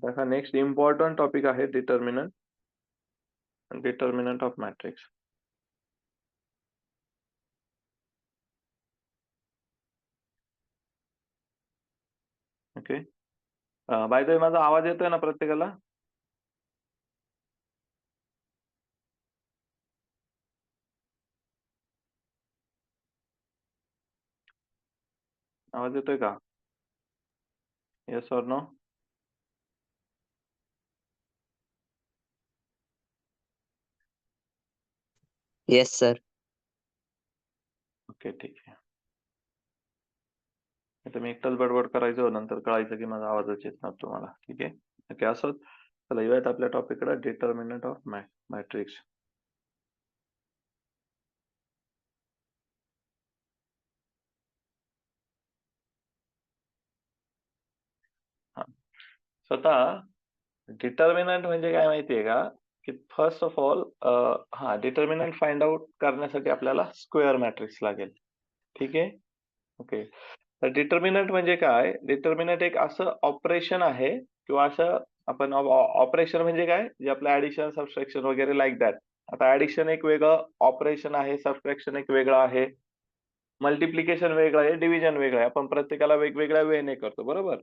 देखा next important topic आहे determinant of matrix. Okay. By the way माझा आवाज येतोय ना प्रत्येकाला? आवाज येतोय का? Yes or no? Yes sir. Okay ठीक आहे. आता मी एकटाच बडबड करायचो, नंतर कळायचं की माझा आवाजच येत नव्हता तुम्हाला. ठीक आहे. ओके असोच. चला येऊयात आपल्या टॉपिककडे, डिटर्मिनंट ऑफ मॅट्रिक्स. हा. स्वतः डिटर्मिनंट म्हणजे काय माहितीये का? की first of all determinant find out करण्यासाठी आपल्याला स्क्वेअर मॅट्रिक्स लागेल. ठीक आहे. ओके. तर डिटर्मिनंट म्हणजे काय? डिटर्मिनंट एक असं ऑपरेशन आहे किंवा असं आपण ऑपरेशन म्हणजे काय? जे आपलं ऍडिशन, सबट्रॅक्शन वगैरे लाईक दॅट. आता ऍडिशन एक वेगळं ऑपरेशन आहे, सबट्रॅक्शन एक वेगळं आहे, मल्टिप्लिकेशन वेगळं आहे, डिव्हिजन वेगळं आहे. आपण प्रत्येकाला वेगवेगळ्या वेने करतो, बरोबर?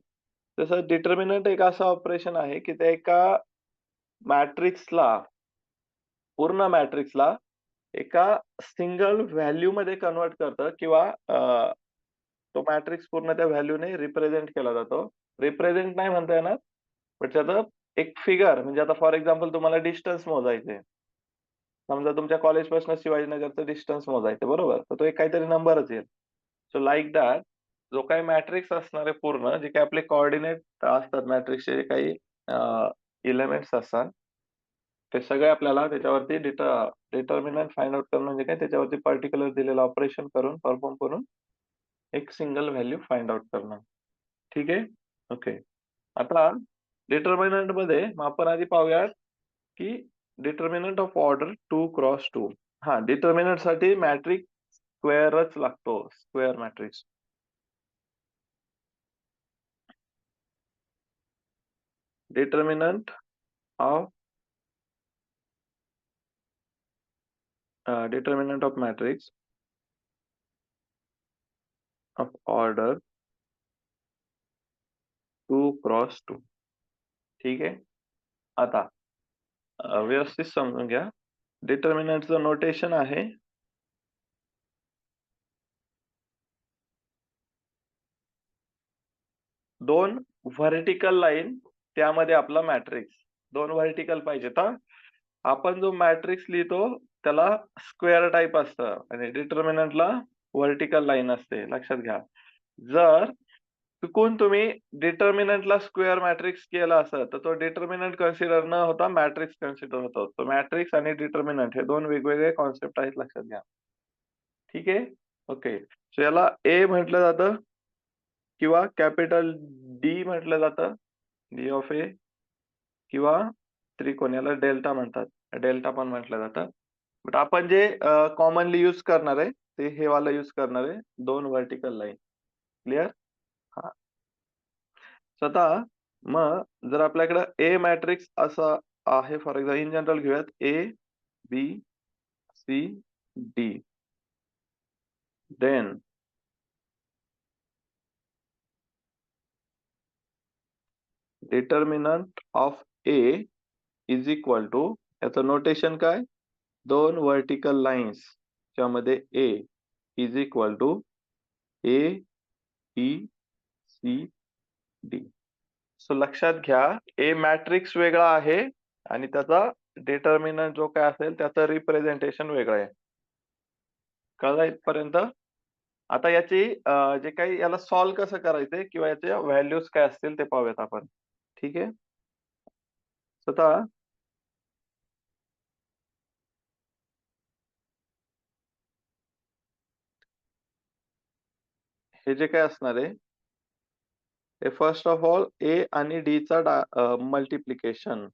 तसं डिटर्मिनंट एक असं ऑपरेशन आहे की ते एका मॅट्रिक्सला, पूर्ण मॅट्रिक्सला एका सिंगल व्हॅल्यू मध्ये कन्वर्ट करतं किंवा तो मॅट्रिक्स पूर्ण त्या व्हॅल्यूने रिप्रेझेंट केला जातो. रिप्रेझेंट नाही म्हणता येणार, पण त्याचं एक फिगर, म्हणजे आता फॉर एक्झाम्पल तुम्हाला डिस्टन्स मोजायचे. समजा तुमच्या कॉलेजपासून शिवाजीनगरचं डिस्टन्स मोजायचं, बरोबर? तर तो एक काहीतरी नंबरच येईल. सो लाईक दॅट जो काही मॅट्रिक्स असणार आहे पूर्ण, जे काही आपले कोऑर्डिनेट असतात मॅट्रिक्सचे, जे काही एलिमेंट्स असतात, ते सगळे आपल्याला त्याच्यावरती डिटर्मिनंट फाइंड आउट करणं म्हणजे काय, त्याच्यावरती पर्टिक्युलर दिलेलं ऑपरेशन करून, परफॉर्म करून एक सिंगल व्हॅल्यू फाइंड आउट करणं. ठीक आहे. ओके. आता डिटर्मिनंट मध्ये मग आपण आधी पाहूयात की determinant of order 2x2. Determinant साठी मॅट्रिक्स स्क्वेअरच लागतो, square matrix. Determinant of matrix of order 2x2. ठीक आहे. आता व्यवस्थित समजून घ्या. डिटर्मिनंटचं नोटेशन आहे दोन व्हर्टिकल लाईन, त्यामध्ये आपला मॅट्रिक्स. दोन व्हर्टिकल पाहिजेत. आपण जो मॅट्रिक्स लिहितो त्याला स्क्वेअर टाईप असतं आणि डिटर्मिनंटला व्हर्टिकल लाईन असते, लक्षात घ्या. जर चुकून तुम्ही डिटर्मिनंटला स्क्वेअर मॅट्रिक्स केला असं, तर तो डिटर्मिनंट कन्सिडर न होता मॅट्रिक्स कन्सिडर होतो. तो मॅट्रिक्स आणि डिटर्मिनंट हे दोन वेगवेगळे कॉन्सेप्ट आहेत, लक्षात घ्या. ठीक आहे. ओके. सो याला ए म्हटलं जातं किंवा कॅपिटल डी म्हटलं जातं, डी ऑफ ए, किंवा त्रिकोण, याला डेल्टा म्हणतात, डेल्टा पण म्हटलं जातं. बट आपण जे कॉमनली यूज करणार आहे ते हे वाला यूज करणार आहे, दोन व्हर्टिकल लाईन. क्लिअर? हा. स्वतः मग जर आपल्याकडे ए मॅट्रिक्स असा आहे, फॉर एक्झाम्पल इन जनरल घेऊयात, A B C D, then determinant of A is equal to, याचं नोटेशन काय, दोन व्हर्टिकल लाईन्स त्यामध्ये A is equal to A B C D. So लक्षात घ्या, ए मॅट्रिक्स वेगळा आहे आणि त्याचा डिटर्मिनंट जो काय असेल त्याचं रिप्रेझेंटेशन वेगळं आहे. कळलं इथपर्यंत? आता याची जे काही याला सॉल्व्ह कसं करायचंय किंवा याच्या व्हॅल्यूज काय असतील ते पाहूयात आपण. ठीक आहे. स्वतः हे जे काय असणार आहे, हे फर्स्ट ऑफ ऑल ए आणि डी चा मल्टिप्लिकेशन,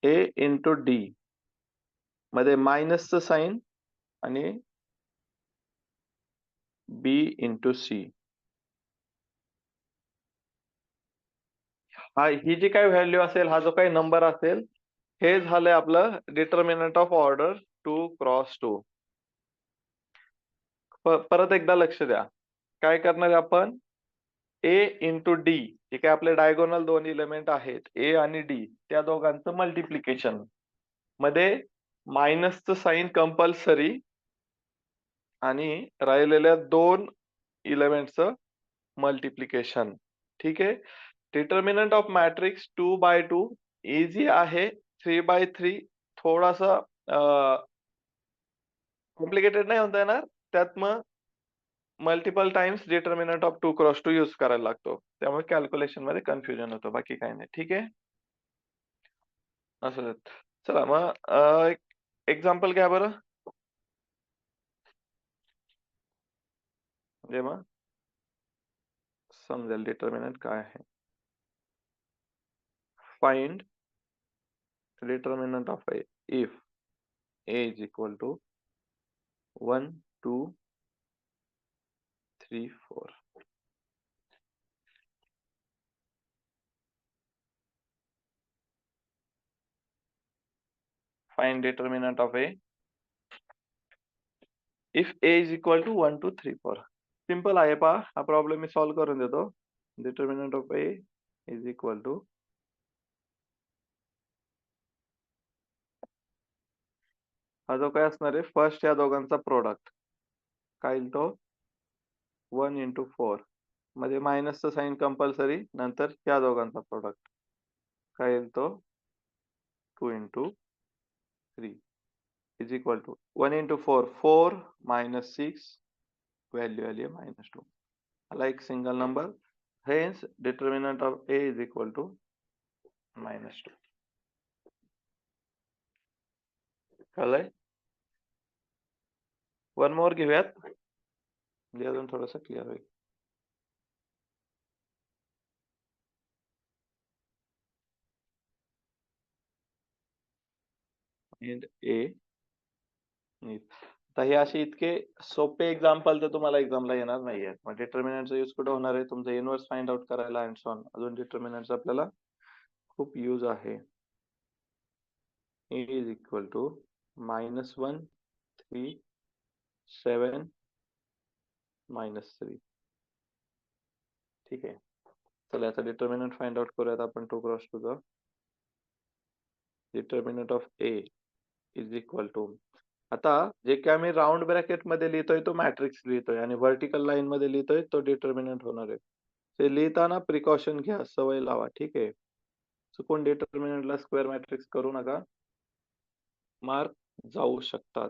ए इंटू डी मध्ये मायनसचं साइन आणि बी इंटू सी. ही जी काही व्हॅल्यू असेल, हा जो काही नंबर असेल, हे झालंय आपलं डिटर्मिनंट ऑफ ऑर्डर 2x2. परत एकदा लक्ष द्या. काय करणार आहे आपण? A इंटू डी, जे काही आपले डायगोनल दोन एलिमेंट आहेत, A आणि D, त्या दोघांचं मल्टिप्लिकेशन मध्ये मायनसचं साइन कंपल्सरी आणि राहिलेल्या दोन एलिमेंटचं मल्टिप्लिकेशन. ठीक आहे. Determinant of matrix 2x2 easy आहे. 3x3 थोडासा कॉम्प्लिकेटेड नाही म्हणता येणार. त्यात मग multiple times determinant of 2x2 use करायला लागतो. त्यामुळे कॅल्क्युलेशन मध्ये कन्फ्युजन होतं, बाकी काही नाही. ठीक आहे. असं. चला मग एक एक्झाम्पल घ्या बरं. म्हणजे मग समजेल डिटर्मिनंट काय आहे. Find determinant of A if A is equal to 1, 2, 3, 4. Find determinant of A if A is equal to 1, 2, 3, 4. Simple आहे पहा. हा प्रॉब्लेम मी सॉल्व्ह करून देतो. Determinant of A is equal to हा जो काय असणार आहे, फर्स्ट या दोघांचा प्रोडक्ट काय येईल तो 1 into 4 मध्ये मायनसचं साइन कंपल्सरी, नंतर या दोघांचा प्रोडक्ट काय येईल तो 2 into 3 is equal to 1 into 4 4 minus 6 value आली आहे -2. आला एक single number. Hence determinant of A is equal to -2. कळलंय? वन मोर घेऊयात, म्हणजे अजून थोडंसं क्लिअर होईल. And A आता हे असे इतके सोपे एक्झाम्पल तर तुम्हाला एक्झामला येणार नाहीये. मग डिटर्मिनंटचा यूज कुठे होणार आहे? तुमचं इनव्हर्स फाइंड आउट करायला अँड सो ऑन. अजून डिटर्मिनंटचा आपल्याला खूप यूज आहे. A is equal to -1, 3, 7, -3. ठीक आहे. चला याचा डिटर्मिनंट फाइंड आउट करूयात आपण 2x2 चा. Determinant of A is equal to, आता जे काही आम्ही राऊंड ब्रॅकेट मध्ये लिहितोय तो मॅट्रिक्स लिहितोय आणि व्हर्टिकल लाईन मध्ये लिहितोय तो डिटर्मिनंट होणार आहे. ते लिहिताना प्रिकॉशन घ्या, सवय लावा. ठीक आहे. चुकून डिटर्मिनंटला स्क्वेअर मॅट्रिक्स करू नका, मार्क जाऊ शकतात.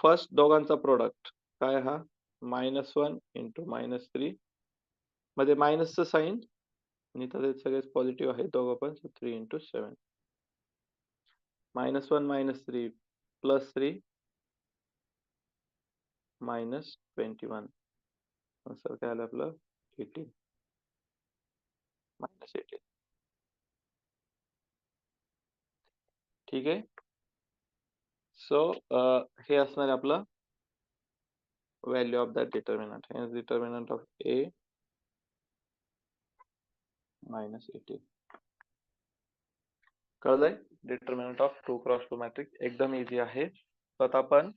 फर्स्ट दोघांचा प्रोडक्ट काय हा -1 इंटू -3 मध्ये मायनसचं साइन आणि इथं ते सगळेच पॉझिटिव्ह आहेत दोघं पण. 3 इंटू 7 -1 -3 +3 -21. आन्सर काय आलं आपलं 18 -18. ठीक आहे. सो हे असणार आहे आपलं value of that determinant. Hence determinant of A -18. कळलंय? डिटर्मिनंट ऑफ 2x2 मॅट्रिक्स एकदम इझी आहे. तर आता आपण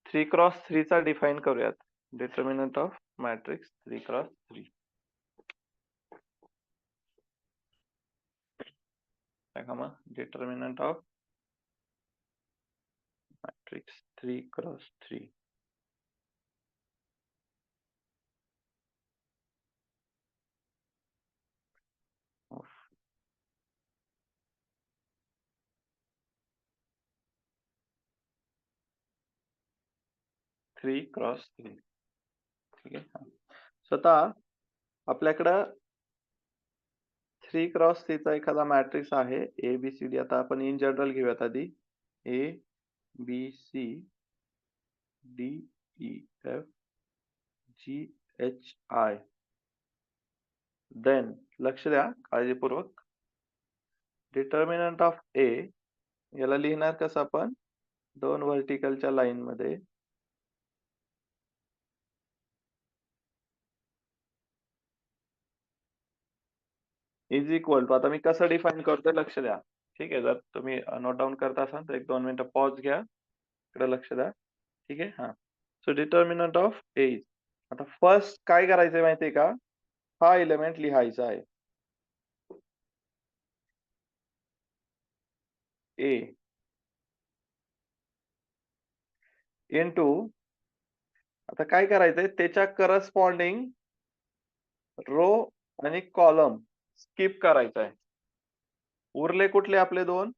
3x3 चा डिफाइन करूयात. डिटर्मिनंट ऑफ मॅट्रिक्स 3x3 काय का मग determinant of matrix 3x3 of 3x3. ठीक आहे. सो आता आपल्याकडं 3x3 चा एखादा मॅट्रिक्स आहे ABCD. आता आपण इन जनरल घेऊयात आधी ABCDEFGHI. देन लक्ष द्या काळजीपूर्वक. डिटर्मिनंट ऑफ A याला लिहिणार कसं आपण? दोन व्हर्टिकलच्या लाईन मध्ये इज इक्वल टू, आता मी कसं डिफाईन करतोय लक्ष द्या. ठीक आहे, जर तुम्ही नोट डाऊन करत असाल तर 1-2 मिनिटं पॉज घ्या. इकडे लक्ष द्या. ठीक आहे. हा, so determinant of A is, आता फर्स्ट काय करायचंय माहितीये का, हा एलिमेंट लिहायचा आहे ए इंटू, आता काय करायचंय त्याच्या करस्पॉन्डिंग रो आणि कॉलम स्किप करायचा आहे. उरले कुठले आपले दोन,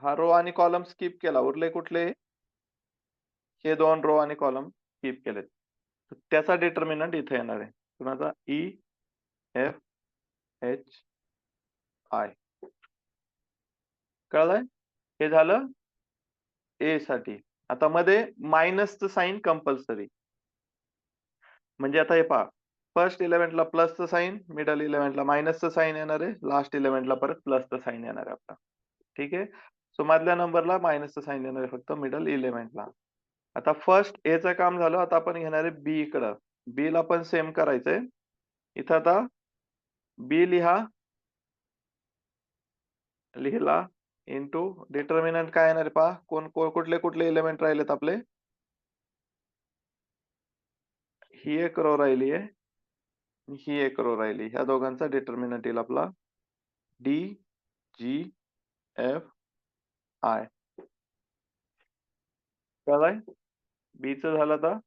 हा रो आणि कॉलम स्किप केला, उरले कुठले, हे दोन रो आणि कॉलम स्किप केलेत. त्याचा डिटर्मिनंट इथे येणार आहे कुणाचा, ई एफ एच आय. कळलंय? हे झालं ए साठी. आता मध्ये मायनसचं साइन कंपल्सरी, म्हणजे आता हे पहा, फर्स्ट इलेमेंटला प्लसचं साइन, मिडल इलेमेंटला मायनसचं साइन येणार आहे, लास्ट इलेमेंटला परत प्लसचं साइन येणार आहे आपला. ठीक आहे. सो मधल्या नंबरला मायनसचं साइन येणार आहे फक्त मिडल इलेमेंटला. आता फर्स्ट ए चं काम झालं, आता आपण घेणार आहे बी इकडं. बी ला पण सेम करायचंय. इथं आता बी लिहिला इंटू डिटर्मिनंट काय येणार आहे पहा, कुठले कुठले एलिमेंट राहिलेत आपले, ही एक रो राहिली आहे, ही एक रो राहिली. ह्या दोघांचा डिटर्मिनंट येईल आपला डी जी एफ आय. कळलंय? बी चं झालं, आता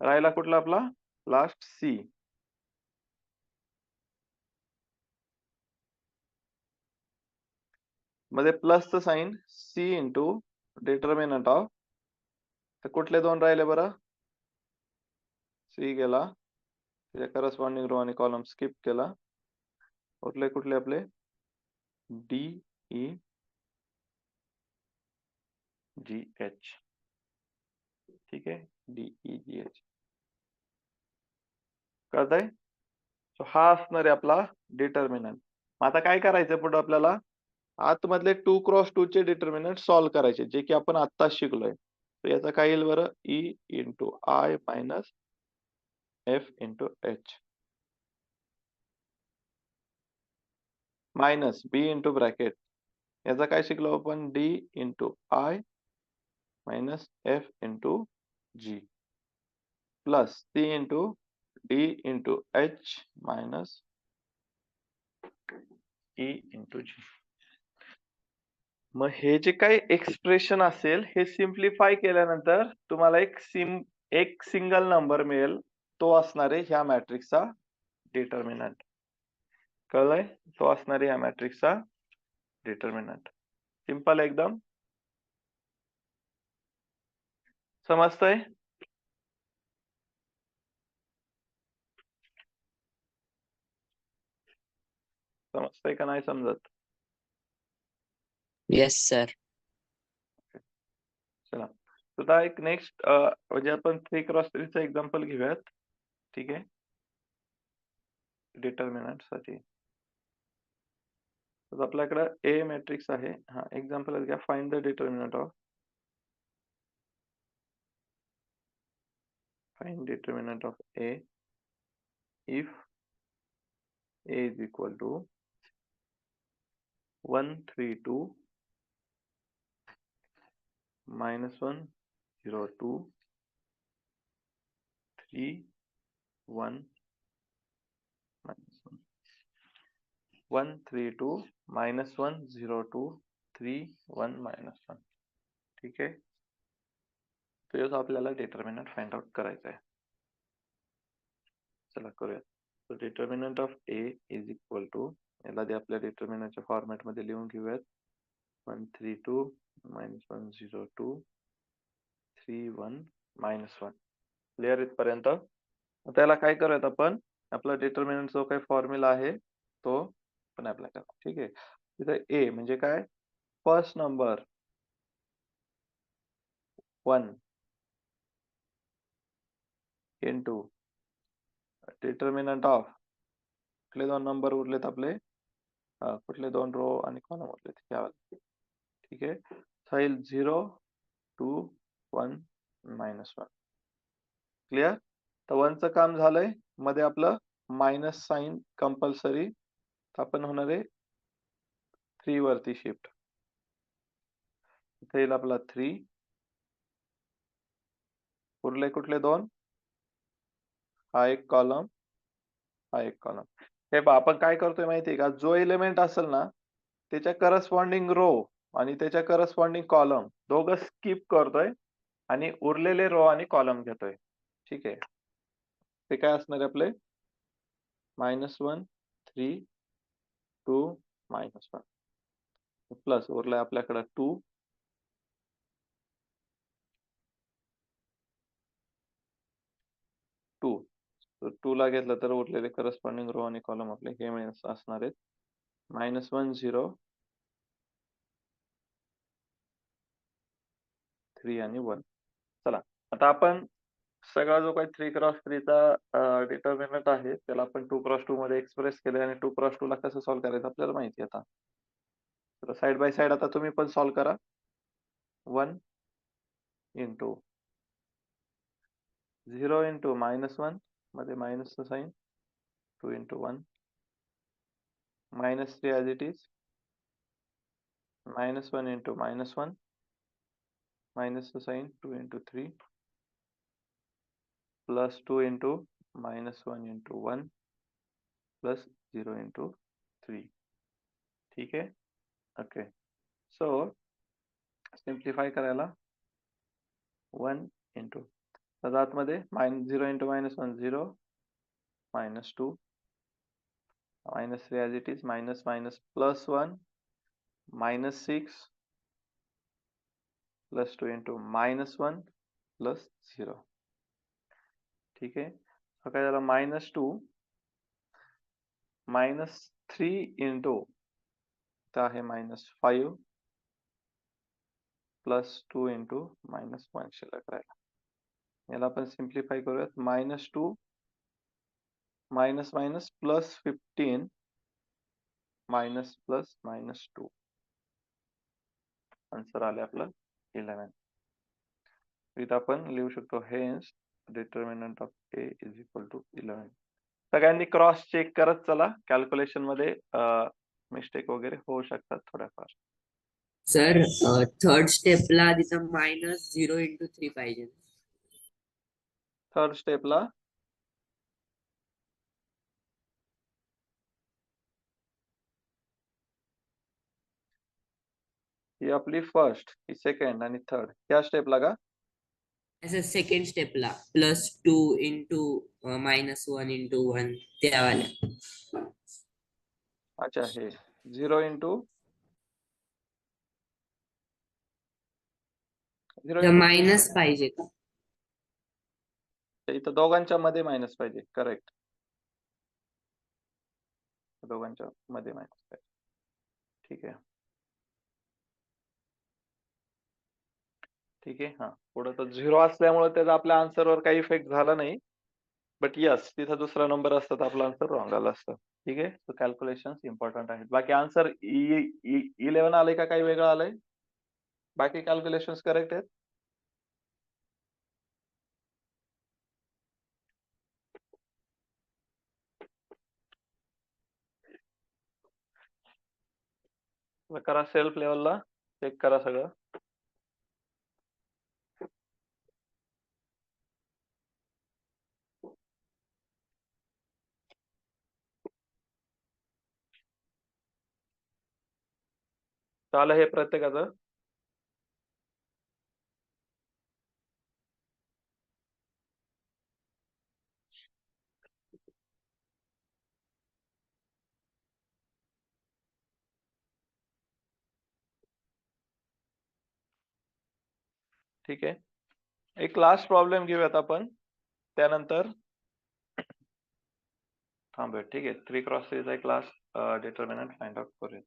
राहिला कुठला आपला लास्ट सी. मध्ये प्लसचं sign, C into determinant of, तर कुठले दोन राहिले बरं, सी गेला, त्याच्या करस्पॉन्डिंग रो आणि कॉलम स्किप केला, उरले कुठले आपले डी ई जी एच. ठीक आहे, डी ई जी एच. कळतंय? सो हा असणार आहे आपला डिटर्मिनंट. आता काय करायचं पुढे आपल्याला, आतमधले 2x2 चे डिटर्मिनंट सॉल्व्ह करायचे, जे की आपण आत्ताच शिकलोय. तर याचा काय येईल बरं, E into I minus F into H minus B into bracket, याचा काय शिकलो आपण, D into I minus F into G plus C into D into H minus E into G. मग हे जे काही एक्सप्रेशन असेल, हे सिम्प्लिफाय केल्यानंतर तुम्हाला एक सिंगल नंबर मिळेल, तो असणार आहे ह्या मॅट्रिक्सचा डिटर्मिनंट. कळलंय? तो असणार आहे ह्या मॅट्रिक्सचा डिटर्मिनंट. सिंपल एकदम. समजतंय? समजतंय का नाही समजत? Yes sir. चला, आता एक नेक्स्ट म्हणजे आपण 3x3 चं एक्झाम्पल घेऊयात. ठीक आहे, डिटर्मिनंट साठी. तर आपल्याकडे ए मॅट्रिक्स आहे. हा, एक्झाम्पल घ्या, find the determinant of, find determinant of A if A is equal to 132 minus 102 3 1 minus 1 132 minus 102 3 1 minus 1. ठीक आहे, तो आपल्याला डिटर्मिनंट फाइंड आउट करायचा आहे. चला करूया. So determinant of A is equal to, याला दे आपल्या डिटर्मिनंटच्या फॉर्मॅट मध्ये लिहून घेऊयात, 132 minus 102 3 1 minus 1. क्लिअर इथपर्यंत? त्याला काय करूयात आपण, आपला डिटर्मिनंट जो काही फॉर्म्युला आहे तो पण अप्लाय करू. ठीक आहे, तिथे ए म्हणजे काय, first number 1 into determinant of, कुठले दोन नंबर उरलेत आपले, कुठले दोन रो आणि कॉलम उरलेत. ठीक आहे, साईल 0 2 1 minus 1. क्लिअर? तर 1चं काम झालंय, मध्ये आपलं मायनस साइन कंपल्सरी, आपण होणार आहे 3 वरती शिफ्ट. इथे येईल आपला 3. उरले कुठले 2? हा एक कॉलम, हा एक कॉलम. हे पहा, आपण काय करतोय माहितीये का, जो एलिमेंट असेल ना त्याच्या करस्पॉन्डिंग रो आणि त्याच्या करस्पॉन्डिंग कॉलम दोघं स्किप करतोय आणि उरलेले रो आणि कॉलम घेतोय. ठीक आहे, ते काय असणार आहे आपले -1 3 2 -1 प्लस उरलाय आपल्याकडे 2 2. तर 2 ला घेतलं तर उरलेले करस्पॉन्डिंग रो आणि कॉलम आपले हे असणार आहेत -1 0 3 आणि 1. चला, आता आपण सगळा जो काही 3x3 चा डिटर्मिनंट आहे त्याला आपण 2x2 मध्ये एक्सप्रेस केले आणि 2x2 ला कसं सॉल्व्ह करायचं आपल्याला माहिती आता. तर साइड बाय साइड आता तुम्ही पण सॉल्व्ह करा. 1 इंटू 0 इंटू -1 मध्ये मायनसचं sign, 2 into 1 -3 as it is, -1 into -1 मायनसचं sign, 2 into 3 plus 2 into -1 into 1 plus 0 into 3. ठीक आहे, ओके. सो सिम्प्लिफाय करायला 1 इंटू तर आतमध्ये 0 into -1 0 -2 -3 as it is, minus plus 1 -6 plus 2 into -1 plus 0. ठीक आहे, हा काय झाला -2 -3 इंटू तर आहे -5 प्लस 2 इंटू -1 शिल्लक राहिला. याला आपण सिम्प्लिफाय करूयात -2 प्लस 15 प्लस -2. आन्सर आले आपलं 11. इथं आपण लिहू शकतो hence determinant of A is equal to 11. सगळ्यांनी क्रॉस चेक करत चला, कॅल्क्युलेशन मध्ये मिस्टेक वगैरे होऊ शकतात थोड्याफार. सर थर्ड स्टेपला तिथं -0 × 3 पाहिजे. थर्ड स्टेपला ही आपली फर्स्ट, ही सेकंड आणि थर्ड या स्टेपला का? असं सेकंड स्टेपला +2 × -1 × 1 त्यावाल्या. अच्छा, हे 0 इंटू मायनस पाहिजे का? इथं दोघांच्या मध्ये मायनस पाहिजे. करेक्ट, दोघांच्या मध्ये मायनस पाहिजे. ठीक आहे, ठीक आहे. हा, पुढे तर 0 असल्यामुळे त्याचा आपल्या आन्सरवर काही इफेक्ट झाला नाही. बट यस, तिथं दुसरा नंबर असता तर आपलं आन्सर रॉंग आलं असतं. ठीक आहे, सो कॅल्क्युलेशन्स इम्पॉर्टंट आहेत. बाकी आन्सर 11 आलंय का काही वेगळं आलंय? बाकी कॅल्क्युलेशन्स करेक्ट आहेत? करा सेल्फ लेवलला चेक करा सगळं. झालं हे प्रत्येकाचं? ठीक आहे, एक लास्ट प्रॉब्लेम घेऊयात आपण, त्यानंतर थांबूयात. ठीक आहे, 3x3 चा एक लास्ट डिटर्मिनंट फाइंड आउट करूया.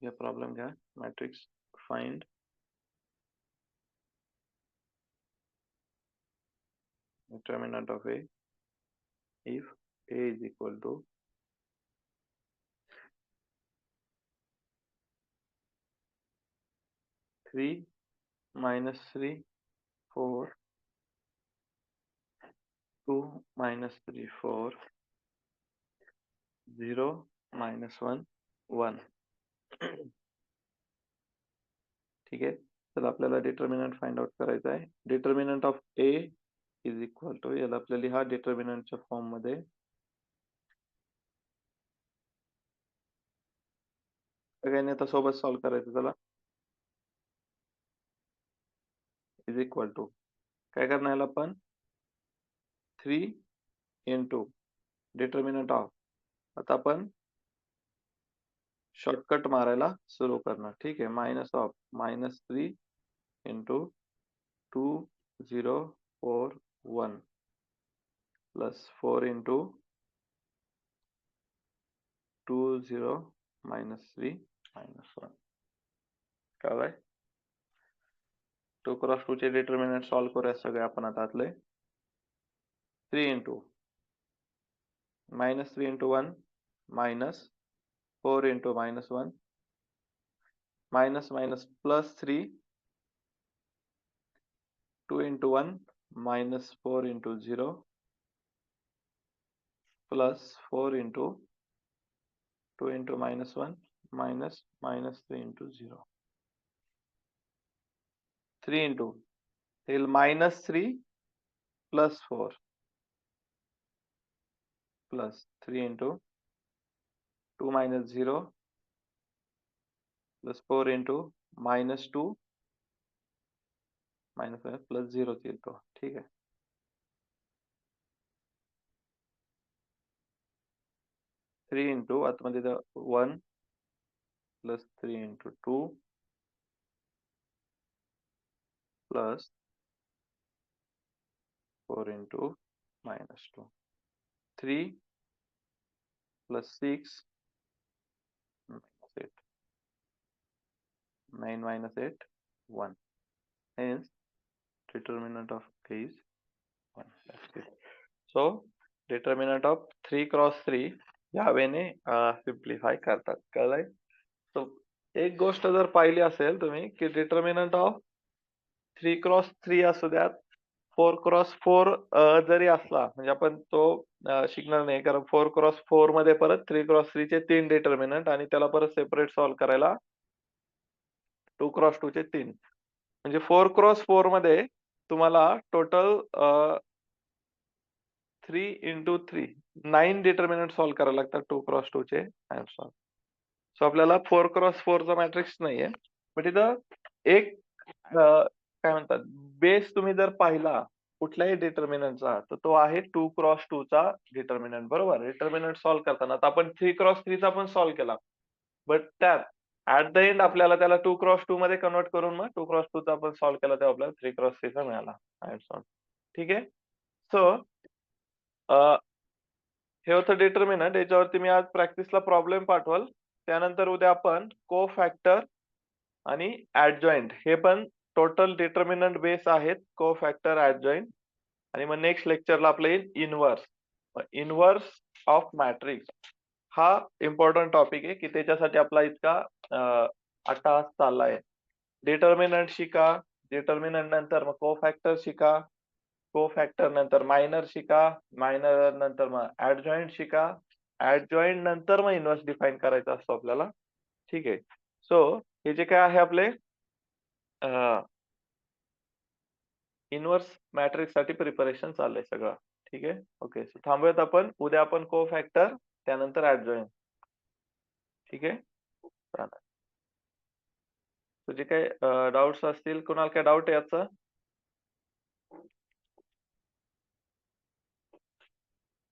या प्रॉब्लेम घ्या. Matrix find determinant of A if A is equal to 3 -3 4 2 -3 4 0 -1 1 ठीक आहे. तर आपल्याला डिटर्मिनंट फाइंड आउट करायचा आहे. Determinant of A is equal to, याला आपल्याला लिहा डिटर्मिनंटच्या फॉर्म मध्ये. सगळ्यांनी आता सोबत सॉल्व्ह करायचं. चला, इज इक्वल टू काय करणार याला आपण 3 इंटू डिटर्मिनंट ऑफ. आता आपण शॉर्टकट मारायला सुरू करणार. ठीक आहे. Minus of -3 into 2 0 4 1 plus 4 into 2 0 -3 -1. कळलंय? 2 cross 2 चे डिटर्मिनंट सॉल्व्ह करूया सगळे आपण आता आतले. 3 into -3 into 1 minus 4 into -1 minus minus plus 3 2 into 1 -4 into 0 plus 4 into 2 into -1 minus -3 into 0 3 into -3 plus 4 plus 3 into 2 -0 plus 4 into -2 plus 0 येतो. ठीक आहे. 3 इंटू आतमध्ये 1 plus 3 into 2 plus 4 into -2 3 plus 6 -8 9 -8 1. Hence determinant of A is 1. That's it. So determinant of 3 cross 3 या वेने simplify करतात. कळलंय? So एक गोष्ट जर पाहिली असेल तुम्ही की डिटर्मिनंट ऑफ 3 क्रॉस 3 असू द्यात 4 क्रॉस 4 जरी असला म्हणजे आपण तो शिकणार नाही, कारण 4 क्रॉस 4 मध्ये परत 3 क्रॉस 3 चे 3 डिटर्मिनंट आणि त्याला परत सेपरेट सॉल्व्ह करायला 2 क्रॉस 2 चे 3 म्हणजे 4 क्रॉस 4 मध्ये तुम्हाला टोटल 3 इंटू 3 9 डिटर्मिनंट सॉल्व्ह करायला लागतात 2 क्रॉस 2 चे. सो आपल्याला 4 क्रॉस 4 चा मॅट्रिक्स नाहीये, पण इथं एक काय म्हणतात बेस तुम्ही जर पाहिला कुठल्याही डिटर्मिनंटचा तर तो आहे 2 क्रॉस 2 चा डिटर्मिनंट. बरोबर? डिटर्मिनंट सॉल्व्ह करताना आता आपण 3 क्रॉस 3 चा पण सॉल्व्ह केला, बट त्यात ऍट द एंड आपल्याला त्याला 2 क्रॉस 2 मध्ये कन्वर्ट करून मग 2 क्रॉस 2 चा आपण सॉल्व्ह केला तेव्हा आपल्याला 3 क्रॉस 3 चा मिळाला. ठीक आहे. सो हे होतं डिटर्मिनंट. याच्यावरती मी आज प्रॅक्टिसला प्रॉब्लेम पाठवल. त्यानंतर उद्या आपण को फॅक्टर आणि ऍडजॉइंट हे पण टोटल डिटर्मिनंट बेस आहेत. को फॅक्टर, ऍडजॉइंट. आणि मग नेक्स्ट लेक्चरला आपलं येईल इनव्हर्स. इनव्हर्स ऑफ मॅट्रिक्स हा इम्पॉर्टंट टॉपिक आहे की त्याच्यासाठी आपला इतका अट्टाहास चाललाय. डिटर्मिनंट शिका, डिटर्मिनंट नंतर मग को फॅक्टर शिका, को फॅक्टर नंतर मायनर शिका, मायनर नंतर मग ऍडजॉइंट शिका, ऍडजॉइंट नंतर मग इनव्हर्स डिफाइन करायचा असतो आपल्याला. ठीक आहे. सो हे जे काय आहे आपले इनव्हर्स मॅट्रिक्स साठी प्रिपरेशन चाललंय सगळं. ठीक आहे. ओके. सो थांबूयात आपण. उद्या आपण को फॅक्टर त्यानंतर ऍडजॉइंट. ठीक आहे. चालेल. तुझे काही डाऊट्स असतील, कुणाला काय डाऊट आहे याचा?